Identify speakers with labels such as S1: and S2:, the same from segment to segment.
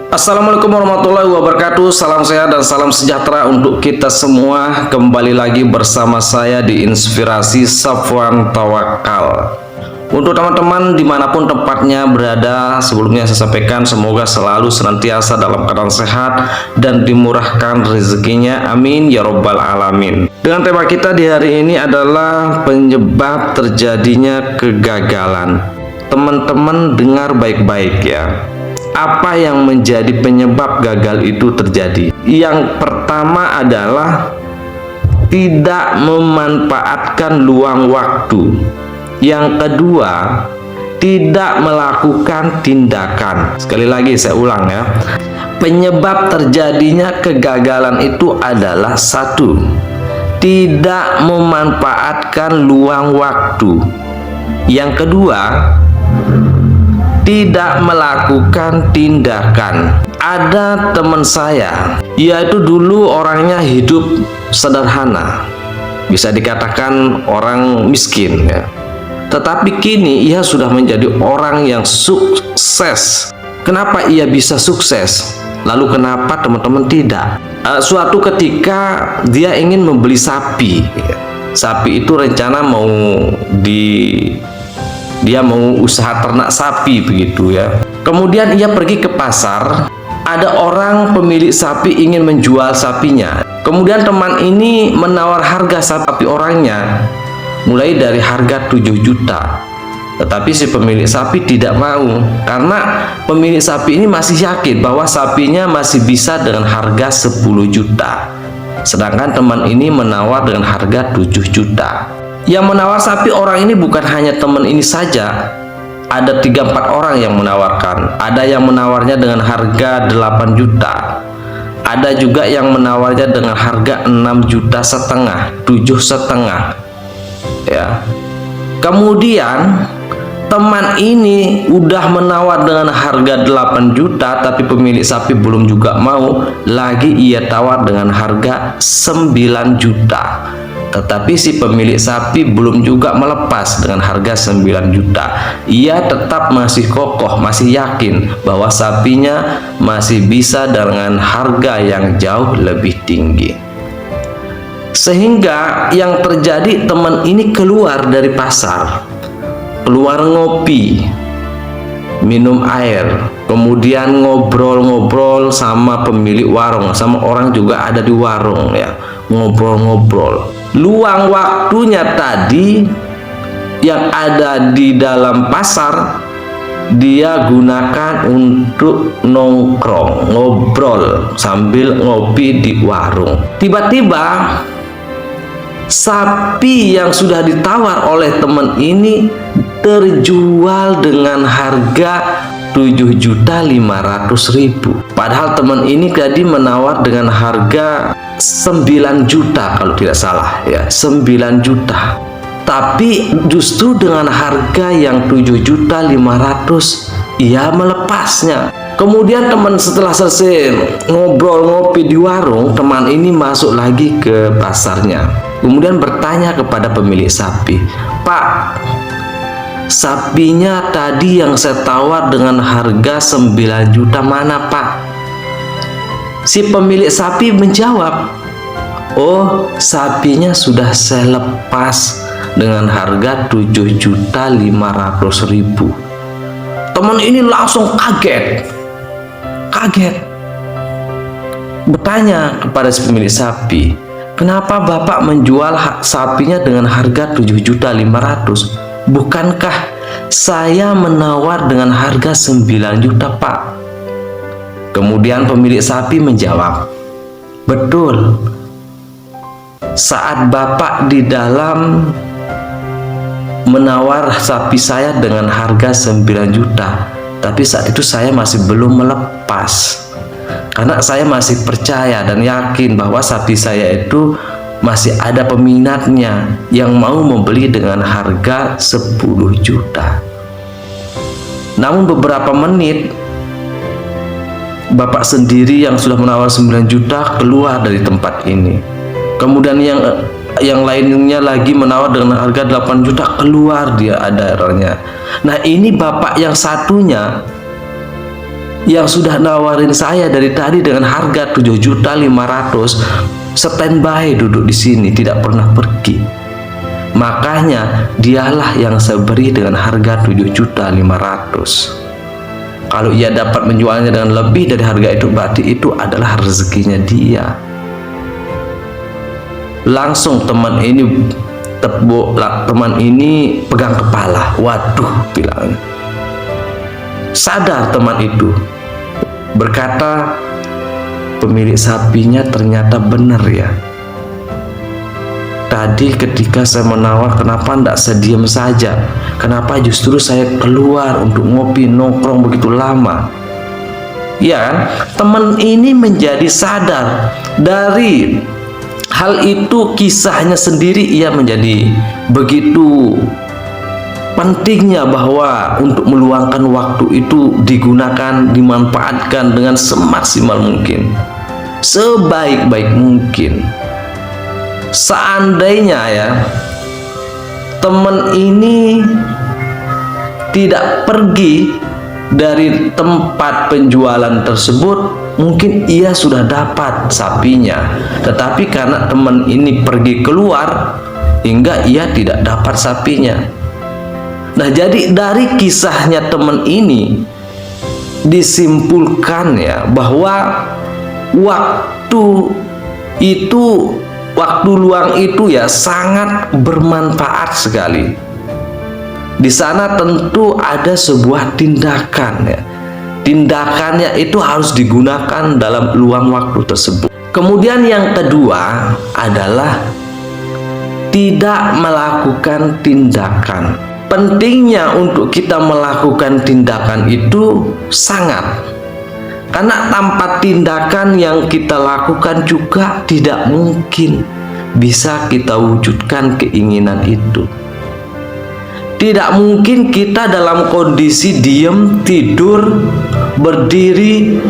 S1: Assalamualaikum warahmatullahi wabarakatuh. Salam sehat dan salam sejahtera untuk kita semua. Kembali lagi bersama saya di Inspirasi Safwan Tawakal. Untuk teman-teman dimanapun tempatnya berada, sebelumnya saya sampaikan semoga selalu senantiasa dalam keadaan sehat dan dimurahkan rezekinya. Amin ya robbal alamin. Dengan tema kita di hari ini adalah penyebab terjadinya kegagalan. Teman-teman dengar baik-baik ya. Apa yang menjadi penyebab gagal itu terjadi? Yang pertama adalah tidak memanfaatkan luang waktu. Yang kedua, tidak melakukan tindakan. Sekali lagi saya ulang ya. Penyebab terjadinya kegagalan itu adalah satu, tidak memanfaatkan luang waktu. Yang kedua, tidak melakukan tindakan. Ada teman saya, yaitu dulu orangnya hidup sederhana, bisa dikatakan orang miskin ya. Tetapi kini ia sudah menjadi orang yang sukses. Kenapa ia bisa sukses? Lalu kenapa teman-teman tidak? Suatu ketika dia ingin membeli sapi. Sapi itu rencana dia mau usaha ternak sapi begitu ya. Kemudian ia pergi ke pasar, ada orang pemilik sapi ingin menjual sapinya. Kemudian teman ini menawar harga sapi orangnya mulai dari harga 7 juta. Tetapi si pemilik sapi tidak mau, karena pemilik sapi ini masih yakin bahwa sapinya masih bisa dengan harga 10 juta. Sedangkan teman ini menawar dengan harga 7 juta. Yang menawar sapi orang ini bukan hanya teman ini saja, ada 3-4 orang yang menawarkan. Ada yang menawarnya dengan harga 8 juta, ada juga yang menawarnya dengan harga 6 juta setengah, 7 setengah ya. Kemudian teman ini udah menawar dengan harga 8 juta, tapi pemilik sapi belum juga mau, lagi ia tawar dengan harga 9 juta. Tetapi si pemilik sapi belum juga melepas dengan harga 9 juta. Ia tetap masih kokoh, masih yakin bahwa sapinya masih bisa dengan harga yang jauh lebih tinggi. Sehingga yang terjadi, teman ini keluar dari pasar, keluar ngopi, minum air, kemudian ngobrol-ngobrol sama pemilik warung, sama orang juga ada di warung ya, ngobrol-ngobrol. Luang waktunya tadi yang ada di dalam pasar dia gunakan untuk nongkrong, ngobrol sambil ngopi di warung. Tiba-tiba sapi yang sudah ditawar oleh teman ini terjual dengan harga 7.500.000. Padahal teman ini tadi menawar dengan harga 9 juta kalau tidak salah ya, 9 juta. Tapi justru dengan harga yang 7.500.000 ia melepasnya. Kemudian teman setelah selesai ngobrol ngopi di warung, teman ini masuk lagi ke pasarnya. Kemudian bertanya kepada pemilik sapi, "Pak, sapinya tadi yang saya tawar dengan harga 9 juta mana, Pak?" Si pemilik sapi menjawab, "Oh, sapinya sudah saya lepas dengan harga 7.500.000. Teman ini langsung kaget. Bertanya kepada si pemilik sapi, "Kenapa Bapak menjual sapinya dengan harga 7.500.000? Bukankah saya menawar dengan harga 9 juta, Pak?" Kemudian pemilik sapi menjawab, "Betul. Saat Bapak di dalam menawar sapi saya dengan harga 9 juta, tapi saat itu saya masih belum melepas. Karena saya masih percaya dan yakin bahwa sapi saya itu masih ada peminatnya yang mau membeli dengan harga 10 juta. Namun beberapa menit, Bapak sendiri yang sudah menawar 9 juta keluar dari tempat ini. Kemudian yang lainnya lagi menawar dengan harga 8 juta keluar dia adarnya. Nah, ini bapak yang satunya yang sudah nawarin saya dari tadi dengan harga 7.500.000 standby duduk di sini tidak pernah pergi. Makanya dialah yang saya beri dengan harga 7.500.000. Kalau ia dapat menjualnya dengan lebih dari harga itu, berarti itu adalah rezekinya dia. Langsung teman ini pegang kepala. Waduh, bilang. Sadar teman itu, berkata, pemilik sapinya ternyata benar ya. Tadi ketika saya menawar, kenapa tidak saya diam saja? Kenapa justru saya keluar untuk ngopi nongkrong begitu lama? Ya kan? Teman ini menjadi sadar dari hal itu, kisahnya sendiri ia menjadi begitu pentingnya bahwa untuk meluangkan waktu itu digunakan, dimanfaatkan dengan semaksimal mungkin, sebaik-baik mungkin. Seandainya ya teman ini tidak pergi dari tempat penjualan tersebut, mungkin ia sudah dapat sapinya. Tetapi karena teman ini pergi keluar, hingga ia tidak dapat sapinya. Nah, jadi dari kisahnya teman ini disimpulkan ya bahwa waktu luang itu ya sangat bermanfaat sekali. Di sana tentu ada sebuah tindakan ya. Tindakannya itu harus digunakan dalam luang waktu tersebut. Kemudian yang kedua adalah tidak melakukan tindakan. Pentingnya untuk kita melakukan tindakan itu sangat. Karena tanpa tindakan yang kita lakukan juga tidak mungkin bisa kita wujudkan keinginan itu. Tidak mungkin kita dalam kondisi diam, tidur, berdiri,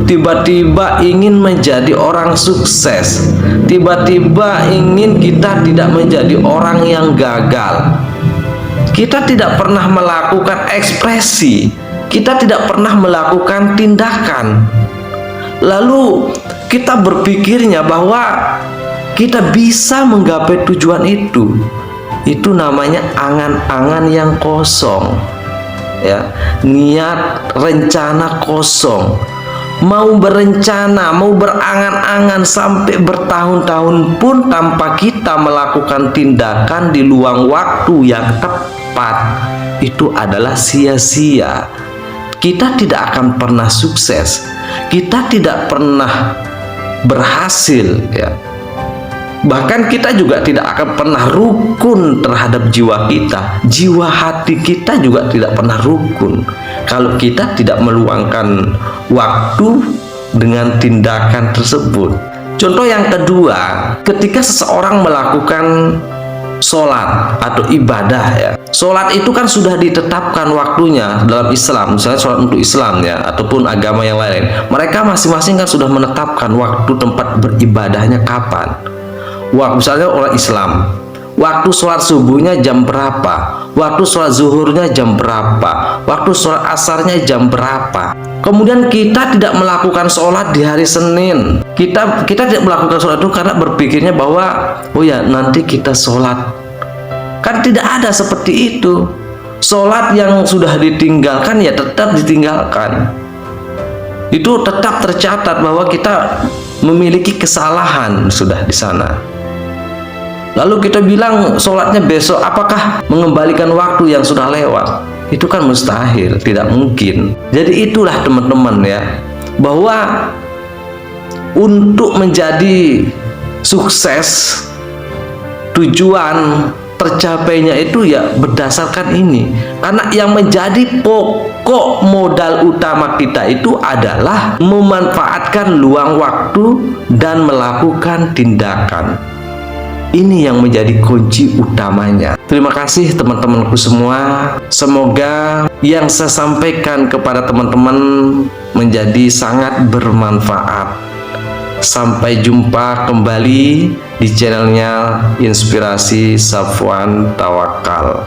S1: tiba-tiba ingin menjadi orang sukses. Tiba-tiba ingin kita tidak menjadi orang yang gagal. Kita tidak pernah melakukan ekspresi. Kita tidak pernah melakukan tindakan. Lalu kita berpikirnya bahwa kita bisa menggapai tujuan itu. Itu namanya angan-angan yang kosong. Ya, niat, rencana kosong. Mau berencana, mau berangan-angan sampai bertahun-tahun pun tanpa kita melakukan tindakan di luang waktu yang tepat, itu adalah sia-sia. Kita tidak akan pernah sukses, kita tidak pernah berhasil ya. Bahkan kita juga tidak akan pernah rukun terhadap jiwa kita. Jiwa hati kita juga tidak pernah rukun kalau kita tidak meluangkan waktu dengan tindakan tersebut. Contoh yang kedua, ketika seseorang melakukan sholat atau ibadah ya. Sholat itu kan sudah ditetapkan waktunya dalam Islam, misalnya sholat untuk Islam ya, ataupun agama yang lain. Mereka masing-masing kan sudah menetapkan waktu tempat beribadahnya kapan. Wah, misalnya orang Islam, waktu sholat subuhnya jam berapa, waktu sholat zuhurnya jam berapa, waktu sholat asarnya jam berapa. Kemudian kita tidak melakukan sholat di hari Senin. Kita tidak melakukan sholat itu karena berpikirnya bahwa oh ya nanti kita sholat. Kan tidak ada seperti itu. Sholat yang sudah ditinggalkan ya tetap ditinggalkan. Itu tetap tercatat bahwa kita memiliki kesalahan sudah di sana. Lalu kita bilang sholatnya besok, apakah mengembalikan waktu yang sudah lewat? Itu kan mustahil, tidak mungkin. Jadi itulah teman-teman ya, bahwa untuk menjadi sukses, tujuan tercapainya itu ya berdasarkan ini. Karena yang menjadi pokok modal utama kita itu adalah memanfaatkan luang waktu dan melakukan tindakan. Ini yang menjadi kunci utamanya. Terima kasih teman-temanku semua. Semoga yang saya sampaikan kepada teman-teman menjadi sangat bermanfaat. Sampai jumpa kembali di channelnya Inspirasi Safwan Tawakal.